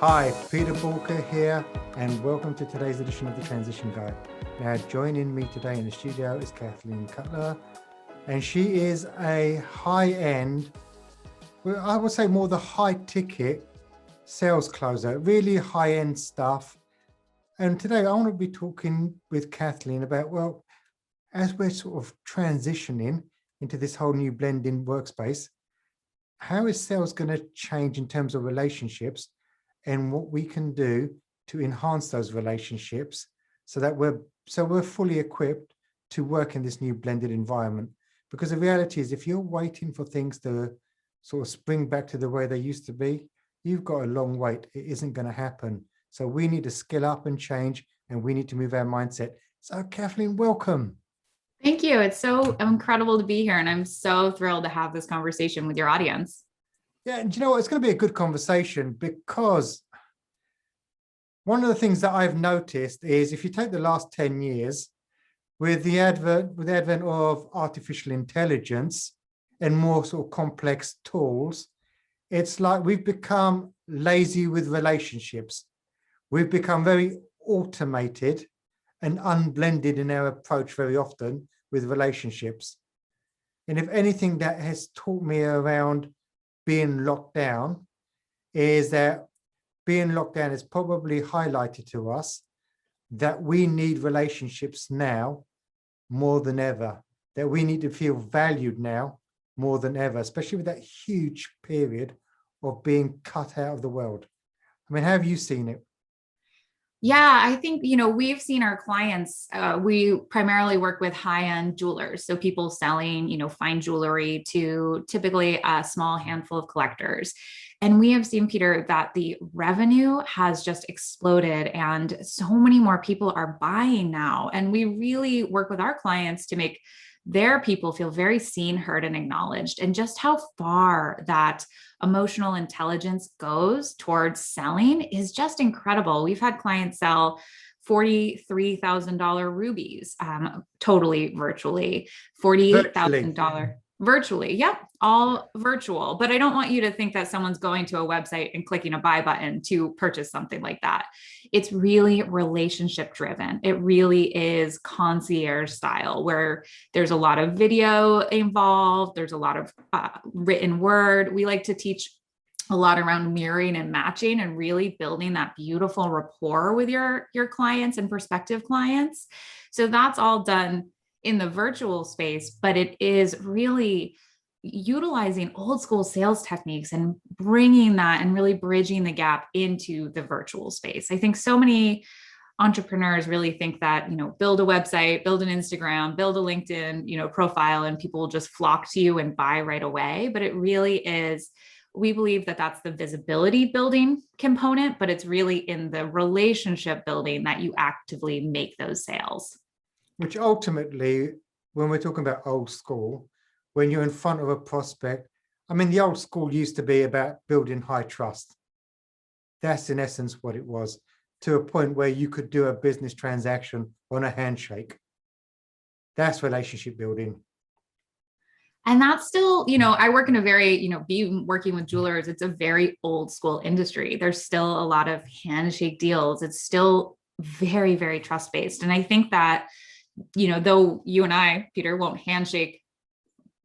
Hi, Peter Boolkah here, and welcome to today's edition of the Transition Guide. Now, joining me today in the studio is Kathleen Cutler, and she is a high-end, well, I would say more the high-ticket sales closer, really high-end stuff. And today I want to be talking with Kathleen about, well, as we're sort of transitioning into this whole new blending workspace, how is sales going to change in terms of relationships and what we can do to enhance those relationships so that we're fully equipped to work in this new blended environment? Because the reality is, if you're waiting for things to sort of spring back to the way they used to be, you've got a long wait. It isn't going to happen. So we need to skill up and change, and we need to move our mindset. So Kathleen, welcome. Thank you. It's so incredible to be here, and I'm so thrilled to have this conversation with your audience. Yeah, and you know what? It's going to be a good conversation, because one of the things that I've noticed is, if you take the last 10 years, with the advent of artificial intelligence and more sort of complex tools, it's like we've become lazy with relationships. We've become very automated and unblended in our approach very often with relationships. And if anything that has taught me around being locked down is that being locked down has probably highlighted to us that we need relationships now more than ever, that we need to feel valued now more than ever, especially with that huge period of being cut out of the world. I mean, how have you seen it? Yeah, I think, we've seen our clients, we primarily work with high-end jewelers. So people selling, fine jewelry to typically a small handful of collectors. And we have seen, Peter, that the revenue has just exploded and so many more people are buying now. And we really work with our clients to make their people feel very seen, heard, and acknowledged, and just how far that emotional intelligence goes towards selling is just incredible. We've had clients sell $43,000 rubies, totally virtually, $48,000 virtually. Yep, all virtual. But I don't want you to think that someone's going to a website and clicking a buy button to purchase something like that. It's really relationship driven. It really is concierge style, where there's a lot of video involved. There's a lot of written word. We like to teach a lot around mirroring and matching and really building that beautiful rapport with your clients and prospective clients. So that's all done in the virtual space, but it is really utilizing old school sales techniques and bringing that and really bridging the gap into the virtual space. I think so many entrepreneurs really think that, build a website, build an Instagram, build a LinkedIn, profile, and people will just flock to you and buy right away. But it really is, we believe that that's the visibility building component, but it's really in the relationship building that you actively make those sales. Which ultimately, when we're talking about old school, when you're in front of a prospect, I mean, the old school used to be about building high trust. That's in essence what it was, to a point where you could do a business transaction on a handshake. That's relationship building. And that's still, I work in a very, being working with jewelers, it's a very old school industry. There's still a lot of handshake deals. It's still very, very trust-based. And I think that, though you and I, Peter, won't handshake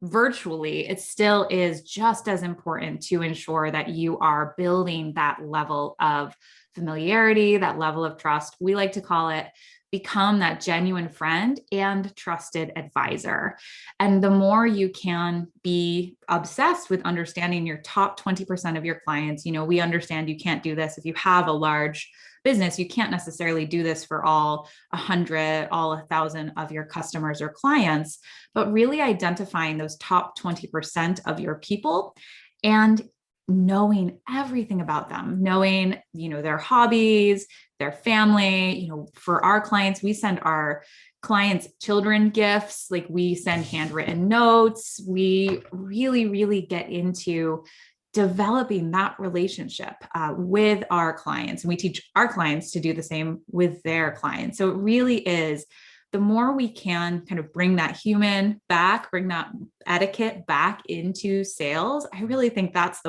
virtually, it still is just as important to ensure that you are building that level of familiarity, that level of trust. We like to call it become that genuine friend and trusted advisor. And the more you can be obsessed with understanding your top 20% of your clients, we understand you can't do this if you have a large business. You can't necessarily do this for all 100, all 1,000 of your customers or clients, but really identifying those top 20% of your people and knowing everything about them, knowing, their hobbies, their family. For our clients, we send our clients children gifts, like we send handwritten notes. We really, really get into developing that relationship with our clients. And we teach our clients to do the same with their clients. So it really is, the more we can kind of bring that human back, bring that etiquette back into sales, I really think that's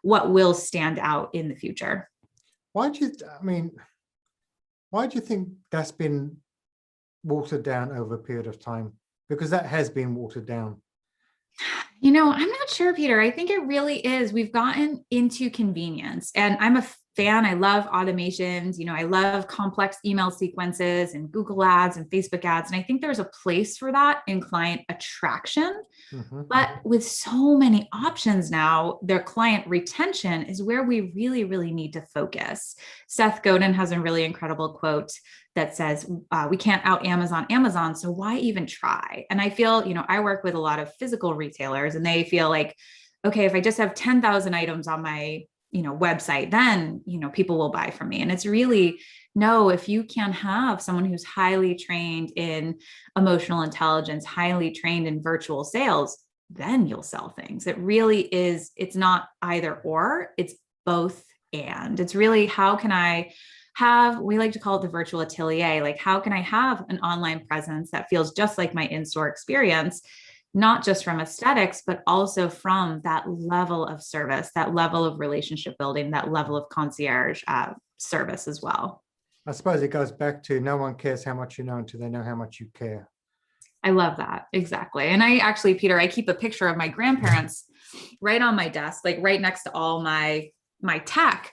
what will stand out in the future. Why do you, I mean, why do you think that's been watered down over a period of time? Because that has been watered down. I'm not sure, Peter. I think it really is. We've gotten into convenience, and I'm a fan. I love automations. I love complex email sequences and Google ads and Facebook ads. And I think there's a place for that in client attraction. But with so many options now, their client retention is where we really, really need to focus. Seth Godin has a really incredible quote that says, we can't out Amazon, so why even try? And I feel, I work with a lot of physical retailers, and they feel like, okay, if I just have 10,000 items on my website, then people will buy from me. And it's really, no, if you can have someone who's highly trained in emotional intelligence, highly trained in virtual sales, then you'll sell things. It really is, it's not either or, it's both. And it's really, how can I have, we like to call it the virtual atelier, like how can I have an online presence that feels just like my in-store experience, not just from aesthetics, but also from that level of service, that level of relationship building, that level of concierge service as well. I suppose it goes back to no one cares how much you know until they know how much you care. I love that. Exactly. And I actually, Peter, I keep a picture of my grandparents right on my desk, like right next to all my tech,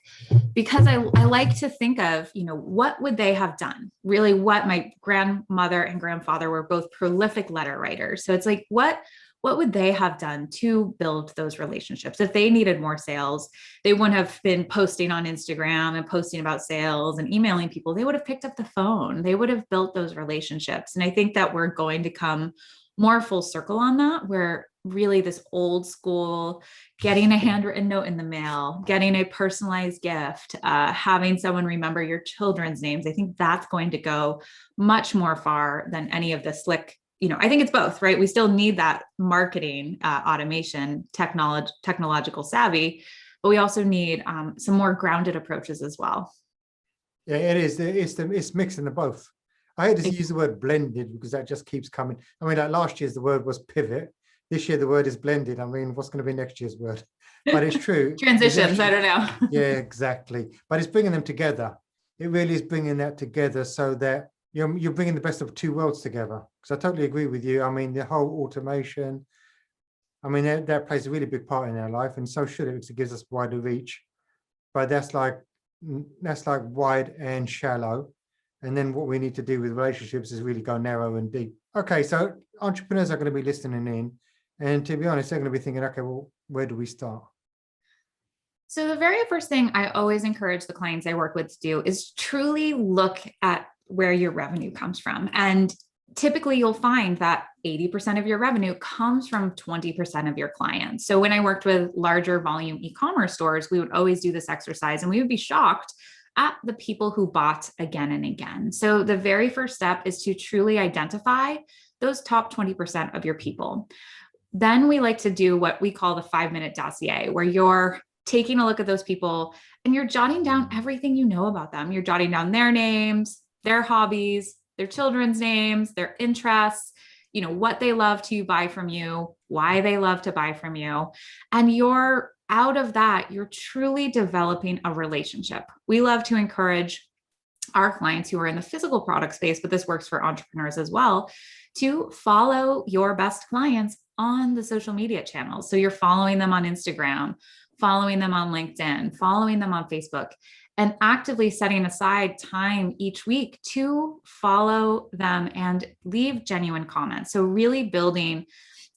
because I like to think of, what would they have done? Really, what my grandmother and grandfather were both prolific letter writers. So it's like, what would they have done to build those relationships? If they needed more sales, they wouldn't have been posting on Instagram and posting about sales and emailing people. They would have picked up the phone. They would have built those relationships. And I think that we're going to come more full circle on that, where really this old school, getting a handwritten note in the mail, getting a personalized gift, having someone remember your children's names. I think that's going to go much more far than any of the slick, I think it's both, right? We still need that marketing, automation, technological savvy, but we also need some more grounded approaches as well. Yeah, it is. It's mixing the both. I hate to use the word blended because that just keeps coming. I mean, like last year's the word was pivot. This year the word is blended. I mean, what's going to be next year's word? But it's true. Transitions, I don't know. Yeah, exactly. But it's bringing them together. It really is bringing that together so that you're bringing the best of two worlds together. Because I totally agree with you. I mean, the whole automation, I mean, that plays a really big part in our life, and so should it, because it gives us wider reach. But that's like wide and shallow. And then what we need to do with relationships is really go narrow and deep. Okay, so entrepreneurs are going to be listening in. And to be honest, they're going to be thinking, okay, well, where do we start? So the very first thing I always encourage the clients I work with to do is truly look at where your revenue comes from. And typically you'll find that 80% of your revenue comes from 20% of your clients. So when I worked with larger volume e-commerce stores, we would always do this exercise, and we would be shocked at the people who bought again and again. So the very first step is to truly identify those top 20% of your people. Then we like to do what we call the 5-minute dossier, where you're taking a look at those people and you're jotting down everything you know about them. You're jotting down their names, their hobbies, their children's names, their interests, what they love to buy from you, why they love to buy from you. And you're out of that, you're truly developing a relationship. We love to encourage our clients who are in the physical product space, but this works for entrepreneurs as well, to follow your best clients on the social media channels. So you're following them on Instagram, following them on LinkedIn, following them on Facebook, and actively setting aside time each week to follow them and leave genuine comments. So really building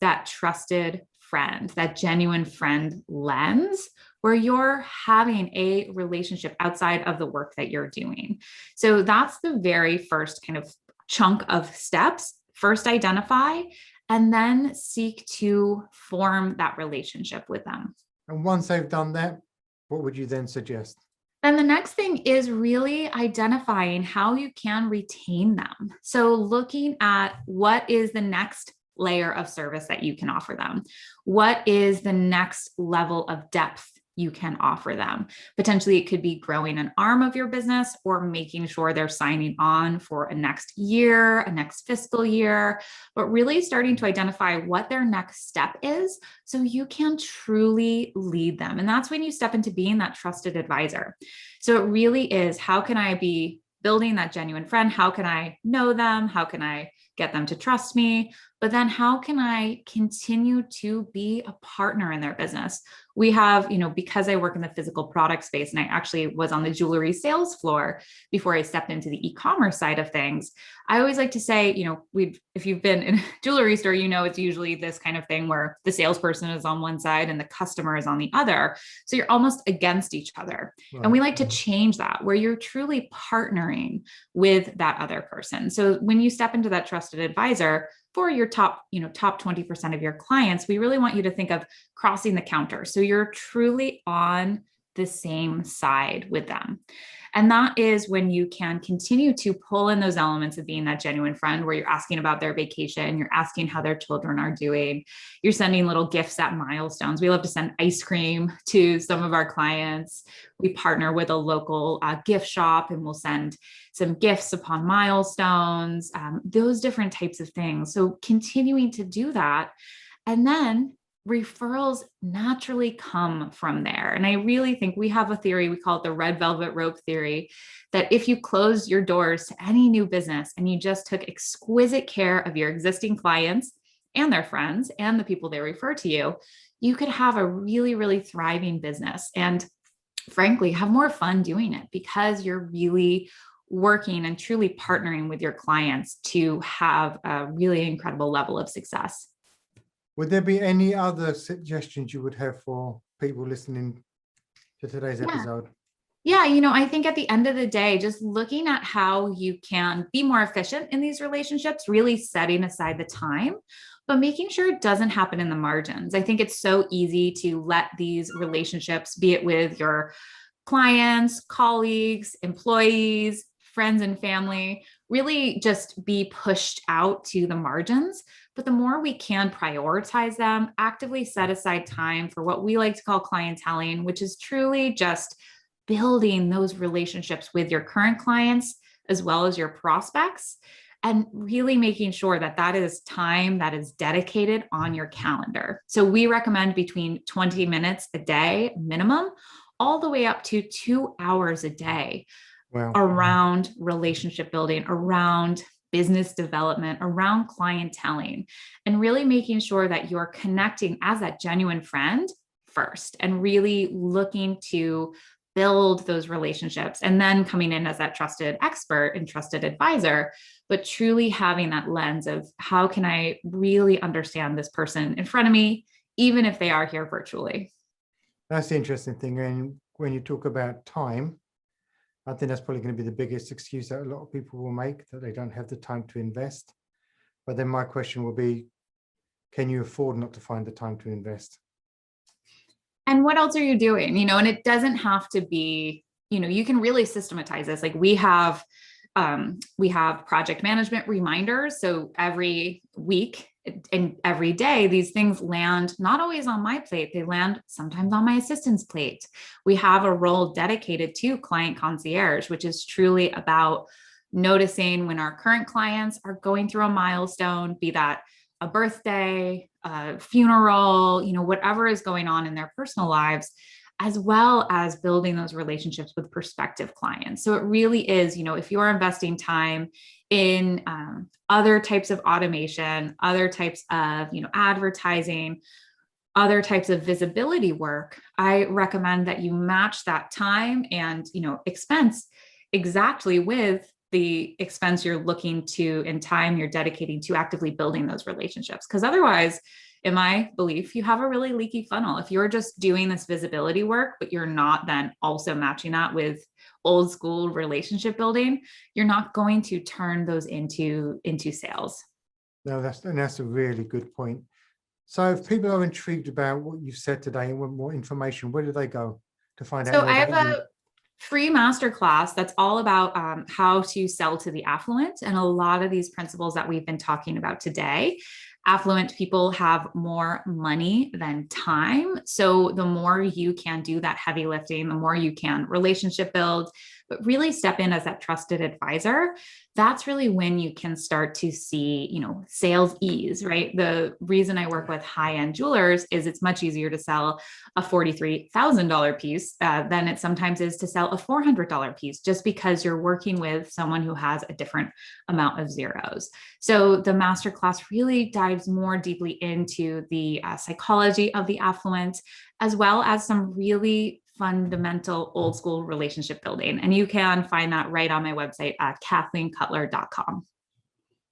that trusted friend, that genuine friend lens, where you're having a relationship outside of the work that you're doing. So that's the very first kind of chunk of steps. First identify, and then seek to form that relationship with them. And once they've done that, what would you then suggest? Then the next thing is really identifying how you can retain them. So looking at what is the next layer of service that you can offer them. What is the next level of depth you can offer them. Potentially, it could be growing an arm of your business or making sure they're signing on for a next year, a next fiscal year, but really starting to identify what their next step is so you can truly lead them. And that's when you step into being that trusted advisor. So it really is, how can I be building that genuine friend? How can I know them? How can I get them to trust me? But then how can I continue to be a partner in their business? We have, because I work in the physical product space, and I actually was on the jewelry sales floor before I stepped into the e-commerce side of things. I always like to say, if you've been in a jewelry store, it's usually this kind of thing where the salesperson is on one side and the customer is on the other. So you're almost against each other. Right. And we like to change that, where you're truly partnering with that other person. So when you step into that trusted advisor, for your top 20% of your clients, we really want you to think of crossing the counter. So you're truly on the same side with them. And that is when you can continue to pull in those elements of being that genuine friend, where you're asking about their vacation, you're asking how their children are doing, you're sending little gifts at milestones. We love to send ice cream to some of our clients. We partner with a local gift shop, and we'll send some gifts upon milestones, those different types of things. So continuing to do that. And then referrals naturally come from there. And I really think we have a theory, we call it the red velvet rope theory, that if you closed your doors to any new business and you just took exquisite care of your existing clients and their friends and the people they refer to you, you could have a really, really thriving business. And frankly, have more fun doing it because you're really working and truly partnering with your clients to have a really incredible level of success. Would there be any other suggestions you would have for people listening to today's episode? Yeah, I think at the end of the day, just looking at how you can be more efficient in these relationships, really setting aside the time, but making sure it doesn't happen in the margins. I think it's so easy to let these relationships, be it with your clients, colleagues, employees, friends and family, really just be pushed out to the margins. But the more we can prioritize them, actively set aside time for what we like to call clienteling, which is truly just building those relationships with your current clients as well as your prospects, and really making sure that that is time that is dedicated on your calendar. So we recommend between 20 minutes a day minimum, all the way up to 2 hours a day. Wow. Around relationship building, around business development, around clienteling, and really making sure that you're connecting as that genuine friend first and really looking to build those relationships, and then coming in as that trusted expert and trusted advisor, but truly having that lens of how can I really understand this person in front of me, even if they are here virtually. That's the interesting thing. And when you talk about time, I think that's probably going to be the biggest excuse that a lot of people will make, that they don't have the time to invest. But then my question will be, can you afford not to find the time to invest? And what else are you doing? And it doesn't have to be, you can really systematize this. Like we have project management reminders. So every week and every day, these things land not always on my plate. They land sometimes on my assistant's plate. We have a role dedicated to client concierge, which is truly about noticing when our current clients are going through a milestone, be that a birthday, a funeral, whatever is going on in their personal lives, as well as building those relationships with prospective clients. So it really is, if you're investing time in other types of automation, other types of, advertising, other types of visibility work, I recommend that you match that time and, expense exactly with the expense you're looking to and time you're dedicating to actively building those relationships. Because otherwise, in my belief, you have a really leaky funnel. If you're just doing this visibility work, but you're not then also matching that with old school relationship building, you're not going to turn those into sales. No, that's a really good point. So if people are intrigued about what you've said today and want more information, where do they go to find out? So I have a free masterclass that's all about how to sell to the affluent and a lot of these principles that we've been talking about today. affluent people have more money than time. So the more you can do that heavy lifting, the more you can relationship build, but really step in as that trusted advisor. That's really when you can start to see, sales ease, right? The reason I work with high-end jewelers is it's much easier to sell a $43,000 piece than it sometimes is to sell a $400 piece, just because you're working with someone who has a different amount of zeros. So the masterclass really dives more deeply into the psychology of the affluent, as well as some really fundamental old school relationship building. And you can find that right on my website at KathleenCutler.com.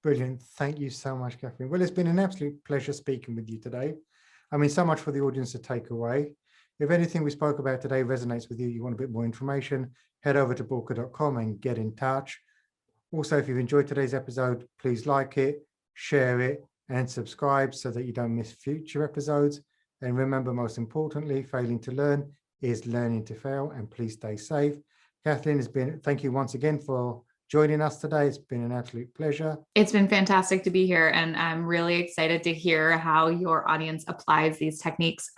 Brilliant. Thank you so much, Kathleen. Well, it's been an absolute pleasure speaking with you today. I mean, so much for the audience to take away. If anything we spoke about today resonates with you, you want a bit more information, head over to boolkah.com and get in touch. Also, if you've enjoyed today's episode, please like it, share it, and subscribe so that you don't miss future episodes. And remember, most importantly, failing to learn is learning to fail, and please stay safe. Kathleen, thank you once again for joining us today. It's been an absolute pleasure. It's been fantastic to be here, and I'm really excited to hear how your audience applies these techniques.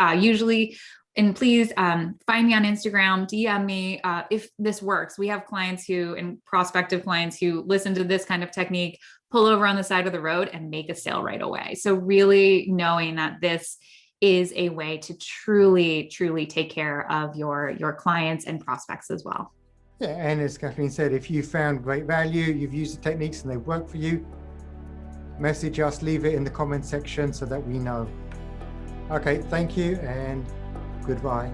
And please find me on Instagram, DM me if this works. We have clients and prospective clients who listen to this kind of technique, pull over on the side of the road and make a sale right away. So really knowing that this is a way to truly, truly take care of your clients and prospects as well. Yeah, and as Kathleen said, if you found great value, you've used the techniques and they work for you, message us, leave it in the comment section so that we know. Okay, thank you and goodbye.